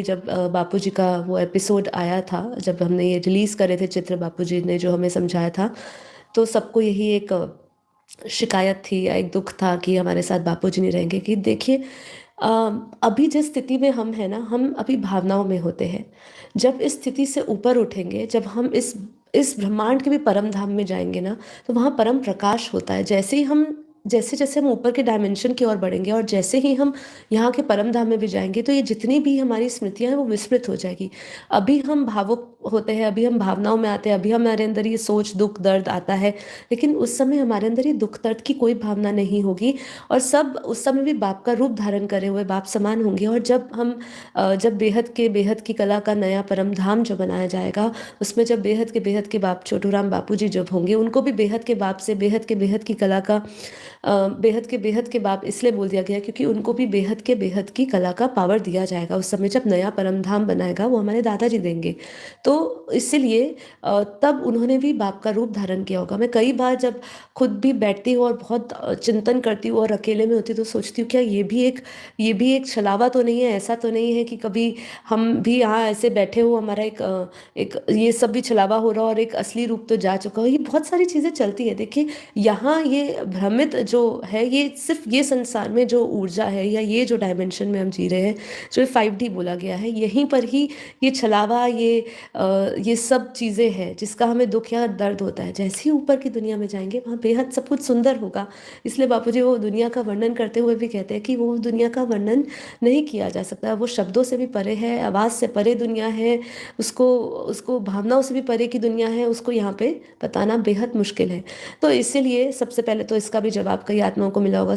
जब बापूजी का वो एपिसोड आया था, जब हमने ये रिलीज़ करे थे चित्र, बापूजी ने जो हमें समझाया था, तो सबको यही एक शिकायत थी या एक दुख था कि हमारे साथ बापूजी नहीं रहेंगे। कि देखिए, अ, अभी जिस स्थिति में हम हैं ना, हम अभी भावनाओं में होते हैं। जब इस स्थिति से ऊपर उठेंगे, जब हम इस ब्रह्मांड के भी परम धाम में जाएंगे ना, तो वहाँ परम प्रकाश होता है। जैसे जैसे हम ऊपर के डायमेंशन की ओर बढ़ेंगे और जैसे ही हम यहाँ के परम धाम में भी जाएंगे, तो ये जितनी भी हमारी स्मृतियाँ हैं वो विस्मृत हो जाएगी। अभी हम भावुक होते हैं, अभी हम भावनाओं में आते हैं, अभी हमारे अंदर ये सोच दुख दर्द आता है, लेकिन उस समय हमारे अंदर ये दुख दर्द की कोई भावना नहीं होगी। और सब उस समय भी बाप का रूप धारण करे हुए बाप समान होंगे। और जब बेहद की कला का नया परम धाम जो बनाया जाएगा, उसमें जब बेहद के बाप छोटूराम बापू जी जब होंगे, उनको भी बेहद के बाप से बेहद की कला का बेहद के बाप इसलिए बोल दिया गया क्योंकि उनको भी बेहद की कला का पावर दिया जाएगा। उस समय जब नया परम धाम बनाएगा, वो हमारे दादाजी देंगे। तो इसीलिए तब उन्होंने भी बाप का रूप धारण किया होगा। मैं कई बार जब खुद भी बैठती हूँ और बहुत चिंतन करती हूँ और अकेले में होती हूँ, तो सोचती हूँ क्या ये भी एक छलावा तो नहीं है, ऐसा तो नहीं है कि कभी हम भी यहाँ ऐसे बैठे हो, हमारा एक ये सब भी छलावा हो रहा हो और एक असली रूप तो जा चुका हो। ये बहुत सारी चीज़ें चलती है। देखिए, यहाँ ये भ्रमित जो है, ये सिर्फ ये संसार में जो ऊर्जा है या ये जो डायमेंशन में हम जी रहे हैं, जो 5D बोला गया है, यहीं पर ही ये छलावा, ये सब चीज़ें हैं जिसका हमें दुख या दर्द होता है। जैसे ही ऊपर की दुनिया में जाएंगे, वहाँ बेहद सब कुछ सुंदर होगा। इसलिए बापूजी वो दुनिया का वर्णन करते हुए भी कहते हैं कि वो दुनिया का वर्णन नहीं किया जा सकता, वो शब्दों से भी परे है, आवाज़ से परे दुनिया है। उसको उसको भावनाओं से भी परे की दुनिया है, उसको यहाँ पे बताना बेहद मुश्किल है। तो इसीलिए सबसे पहले तो इसका भी जवाब कई आत्माओं को मिला होगा।